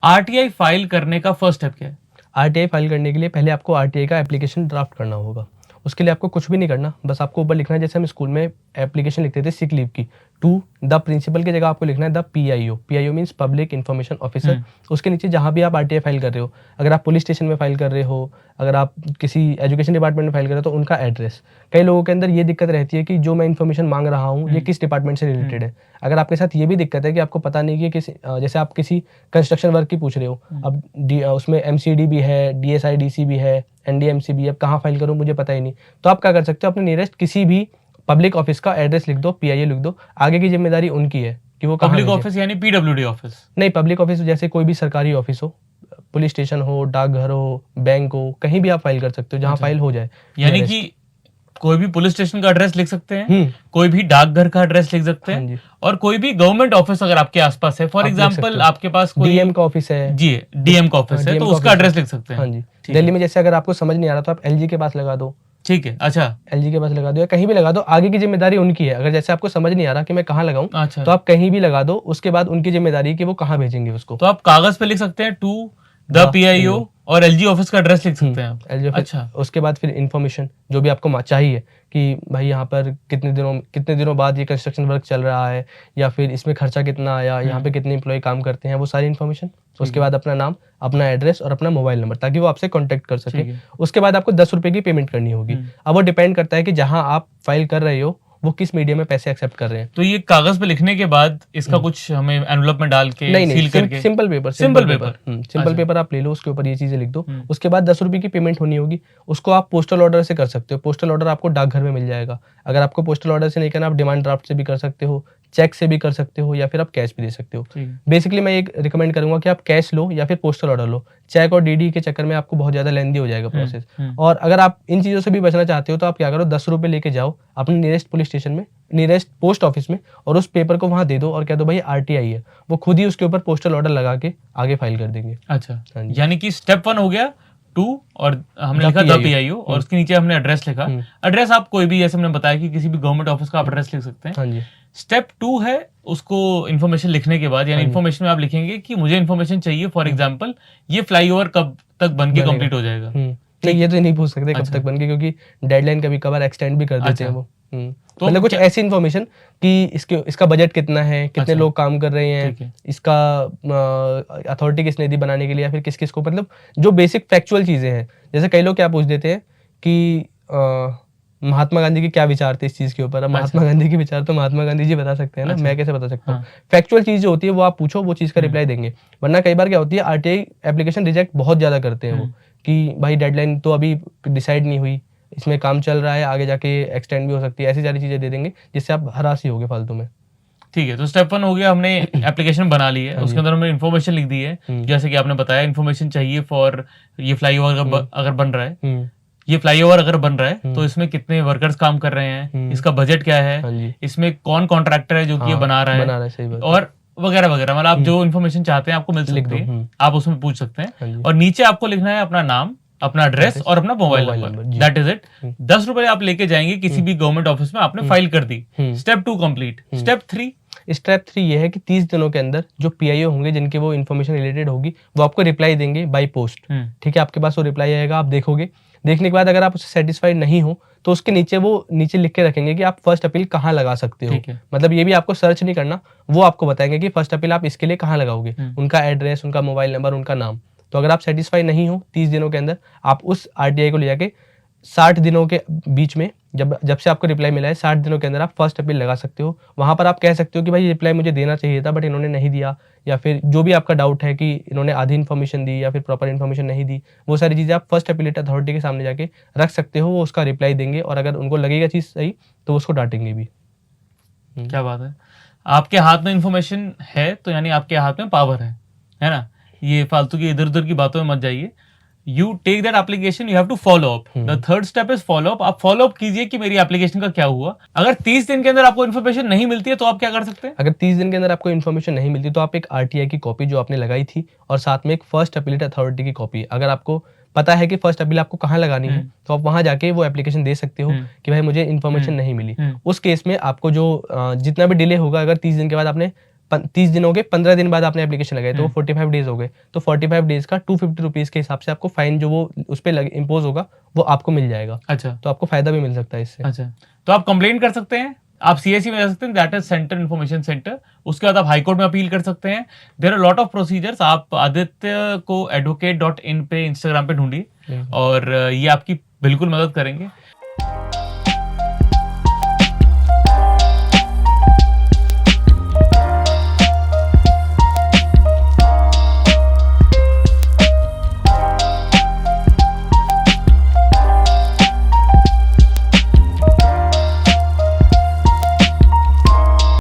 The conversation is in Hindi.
आरटीआई फाइल करने का फर्स्ट स्टेप क्या है? आरटीआई फाइल करने के लिए पहले आपको आरटीआई का एप्लीकेशन ड्राफ्ट करना होगा। उसके लिए आपको कुछ भी नहीं करना, बस आपको ऊपर लिखना है जैसे हम स्कूल में एप्लीकेशन लिखते थे सिक लीव की, टू द प्रिंसिपल की जगह आपको लिखना है the PIO. PIO means public information officer. उसके नीचे जहाँ भी आप आरटीआई फाइल कर रहे हो, अगर आप पुलिस स्टेशन में फाइल कर रहे हो, अगर आप किसी एजुकेशन डिपार्टमेंट में फाइल कर रहे हो, तो उनका एड्रेस। कई लोगों के अंदर ये दिक्कत रहती है कि जो मैं इन्फॉर्मेशन मांग रहा हूँ ये किस डिपार्टमेंट से रिलेटेड है। अगर आपके साथ ये भी दिक्कत है कि आपको पता नहीं कि जैसे आप किसी कंस्ट्रक्शन वर्क की पूछ रहे हो, अब उसमें एमसीडी भी है, डीएसआईडीसी भी है, एनडीएमसी भी है, अब कहाँ फाइल करूँ मुझे पता ही नहीं, तो आप क्या कर सकते हो, अपने नियरेस्ट किसी भी पब्लिक ऑफिस का एड्रेस लिख दो, पीआईए लिख दो। आगे की जिम्मेदारी उनकी है कि वो कहाँ पब्लिक भेजें। ऑफिस यानी पीडब्ल्यूडी ऑफिस? नहीं, पब्लिक ऑफिस जैसे कोई भी सरकारी ऑफिस हो, पुलिस स्टेशन हो, डाकघर हो, बैंक हो, कहीं भी आप फाइल कर सकते हो जहाँ फाइल हो जाए। यानी कि कोई भी पुलिस स्टेशन का एड्रेस लिख सकते हैं, कोई भी डाकघर का एड्रेस लिख सकते हाँ हैं, जी। और कोई भी गवर्नमेंट ऑफिस अगर आपके आसपास है, फॉर आप लिख एग्जांपल सकते हो। आपके पास कोई डीएम का ऑफिस है, जी डीएम का ऑफिस है, डीएम तो का उसका ऑफिस एड्रेस है। लिख सकते हैं। हाँ जी। ठीक है। दिल्ली में जैसे अगर आपको समझ नहीं आ रहा तो आप एलजी के पास लगा दो। ठीक है, अच्छा। एलजी के पास लगा दो या कहीं भी लगा दो, आगे की जिम्मेदारी उनकी है। अगर जैसे आपको समझ नहीं आ रहा कि मैं कहाँ लगाऊं, अच्छा, तो आप कहीं भी लगा दो, उसके बाद उनकी जिम्मेदारी है कि वो कहाँ भेजेंगे उसको। तो आप कागज पे लिख सकते हैं टू द पीआईओ और एलजी ऑफिस का एड्रेस लिख सकते हैं आप। LG office. अच्छा। उसके बाद फिर इन्फॉर्मेशन जो भी आपको चाहिए कि भाई यहाँ पर कितने दिनों बाद ये कंस्ट्रक्शन वर्क चल रहा है, या फिर इसमें खर्चा कितना आया, यहाँ पे कितने एम्प्लॉय काम करते हैं, वो सारी इन्फॉर्मेशन। उसके बाद अपना नाम, अपना एड्रेस और अपना मोबाइल नंबर, ताकि वो आपसे कांटेक्ट कर सके। उसके बाद आपको 10 रुपए की पेमेंट करनी होगी। अब वो डिपेंड करता है कि जहाँ आप फाइल कर रहे हो वो किस मीडियम में पैसे एक्सेप्ट कर रहे हैं। तो ये कागज पे लिखने के बाद इसका कुछ हमें एनवलप में डाल के नहीं, सील करके? Simple paper. सिंपल पेपर आप ले लो, उसके ऊपर ये चीजें लिख दो। उसके बाद 10 रुपए की पेमेंट होनी होगी। उसको आप पोस्टल ऑर्डर से कर सकते हो। पोस्टल ऑर्डर आपको डाकघर में मिल जाएगा। अगर आपको पोस्टल ऑर्डर से नहीं करना, आप डिमांड ड्राफ्ट से भी कर सकते हो, चेक से भी कर सकते हो, या फिर आप कैश भी दे सकते हो। बेसिकली मैं एक रिकमेंड करूंगा कि आप कैश लो या फिर पोस्टल ऑर्डर लो। चेक और डीडी के चक्कर में आपको बहुत ज्यादा लेंदी हो जाएगा प्रोसेस। और अगर आप इन चीजों से भी बचना चाहते हो तो आप क्या करो, 10 रुपए लेके जाओ अपने नियरेस्ट पुलिस स्टेशन में, नियरेस्ट पोस्ट ऑफिस में, और उस पेपर को वहां दे दो और कह दो भाई आरटीआई है। वो खुद ही उसके ऊपर पोस्टल ऑर्डर लगा के आगे फाइल कर देंगे। अच्छा, यानी कि स्टेप 1 हो गया टू, और हमने लिखा द पीआईओ, और उसके नीचे हमने एड्रेस लिखा। एड्रेस आप कोई भी, जैसे हमने बताया कि किसी भी गवर्नमेंट ऑफिस का आप एड्रेस लिख सकते हैं। हाँ जी। स्टेप 2 है उसको इन्फॉर्मेशन लिखने के बाद, यानी इन्फॉर्मेशन में आप लिखेंगे कि मुझे इन्फॉर्मेशन चाहिए, फॉर एग्जांपल ये फ्लाईओवर कब तक बन के कंप्लीट हो जाएगा। नहीं, ये तो नहीं पूछ सकते कब तक बन के, क्योंकि डेडलाइन कभी कभार एक्सटेंड भी कर देते हैं वो। तो मतलब कुछ ऐसी इन्फॉर्मेशन कि इसका बजट कितना है, कितने लोग काम कर रहे हैं, इसका अथॉरिटी किसने दी बनाने के लिए, या फिर किस किस को, मतलब जो बेसिक फैक्चुअल चीजें हैं। जैसे कई लोग क्या पूछ देते हैं कि महात्मा गांधी के क्या विचार थे इस चीज के ऊपर। अब महात्मा गांधी के विचार तो महात्मा गांधी जी बता सकते हैं ना, मैं कैसे बता सकता हूँ। फैक्चुअल चीज जो होती है वो आप पूछो, वो चीज का रिप्लाई देंगे। वरना कई बार क्या होती है, आरटीआई एप्लीकेशन रिजेक्ट बहुत ज्यादा करते हैं वो, कि भाई डेडलाइन तो अभी डिसाइड नहीं हुई, इसमें काम चल रहा है, आगे जाके एक्सटेंड भी हो सकती है, ऐसी सारी चीजें दे देंगे जिससे आप हरास ही होगे फालतू में। ठीक है, तो स्टेप 1 हो गया, हमने एप्लीकेशन बना ली है, उसके अंदर हमने इन्फॉर्मेशन लिख दी है, जैसे कि आपने बताया इन्फॉर्मेशन चाहिए फॉर ये फ्लाईओवर अगर बन रहा है, ये फ्लाईओवर अगर बन रहा है तो इसमें कितने वर्कर्स काम कर रहे हैं, इसका बजट क्या है, इसमें कौन कॉन्ट्रैक्टर है जो कि ये बना रहा है, और वगैरह वगैरह। मतलब आप जो इन्फॉर्मेशन चाहते हैं आपको मिल सकती है, आप उसमें पूछ सकते हैं। और नीचे आपको लिखना है अपना नाम, अपना एड्रेस और अपना mobile number, that is it. 10 रुपए आप लेके जाएंगे किसी भी गवर्नमेंट ऑफिस में, आपने फाइल कर दी। Step 2 complete. स्टेप 3 ये है कि 30 दिनों के अंदर जो पीआईओ होंगे जिनके वो इन्फॉर्मेशन रिलेटेड होगी, वो आपको रिप्लाई देंगे बाय पोस्ट। ठीक है, आपके पास वो रिप्लाई आएगा, आप देखोगे। देखने के बाद अगर आप उससे सेटिस्फाइड नहीं हो तो उसके नीचे वो नीचे लिख के रखेंगे कि आप फर्स्ट अपील कहाँ लगा सकते हो। मतलब ये भी आपको सर्च नहीं करना, वो आपको बताएंगे कि फर्स्ट अपील आप इसके लिए कहाँ लगाओगे, उनका एड्रेस, उनका मोबाइल नंबर, उनका नाम। तो अगर आप सेटिस्फाई नहीं हो 30 दिनों के अंदर, आप उस आरटीआई को ले जाके 60 दिनों के बीच में, जब से आपको रिप्लाई मिला है 60 दिनों के अंदर आप फर्स्ट अपील लगा सकते हो। वहां पर आप कह सकते हो कि भाई रिप्लाई मुझे देना चाहिए था बट इन्होंने नहीं दिया, या फिर जो भी आपका डाउट है कि इन्होंने आधी इन्फॉर्मेशन दी या फिर प्रॉपर इन्फॉर्मेशन नहीं दी, वो सारी चीज़ें आप फर्स्ट अपीलेट अथॉरिटी के सामने जाके रख सकते हो। वो उसका रिप्लाई देंगे और अगर उनको लगेगा चीज़ सही तो उसको डांटेंगे भी। क्या बात है, आपके हाथ में इन्फॉर्मेशन है तो यानी आपके हाथ में पावर है ना। ये फालतू की इधर उधर की बातों में मत जाइए। You take that application, you have to follow up. The third step is follow up. आप follow up कीजिए कि मेरी एप्लीकेशन का क्या हुआ। अगर 30 दिन के अंदर आपको इन्फॉर्मेशन नहीं मिलती है तो आप क्या कर सकते हैं? अगर 30 दिन के अंदर आपको इन्फॉर्मेशन नहीं मिलती तो आप एक आरटीआई की कॉपी जो आपने लगाई थी और साथ में एक फर्स्ट अपीलेट अथॉरिटी की कॉपी, अगर आपको पता है कि फर्स्ट अपील आपको कहाँ लगानी है तो आप वहां जाके वो एप्लीकेशन दे सकते हो कि भाई मुझे इन्फॉर्मेशन नहीं मिली। उस केस में आपको जो जितना भी डिले होगा, अगर 30 दिन के बाद आपने 30 दिन हो गए, 15 दिन बाद आपने एप्लीकेशन लगाई तो वो 45 डेज हो गए, तो 45 डेज का 250 रुपीज के हिसाब से आपको फाइन जो वो उस पर इम्पोज होगा वो आपको मिल जाएगा। अच्छा, तो आपको फायदा भी मिल सकता है इससे। अच्छा, तो आप कंप्लेंट कर सकते हैं, आप सीएससी में जा सकते हैं, that is centre information centre. उसके बाद आप हाई कोर्ट में अपील कर सकते हैं। There are lot of procedures. आप आदित्य को advocate.in पे इंस्टाग्राम पे ढूंढिए और ये आपकी बिल्कुल मदद करेंगे।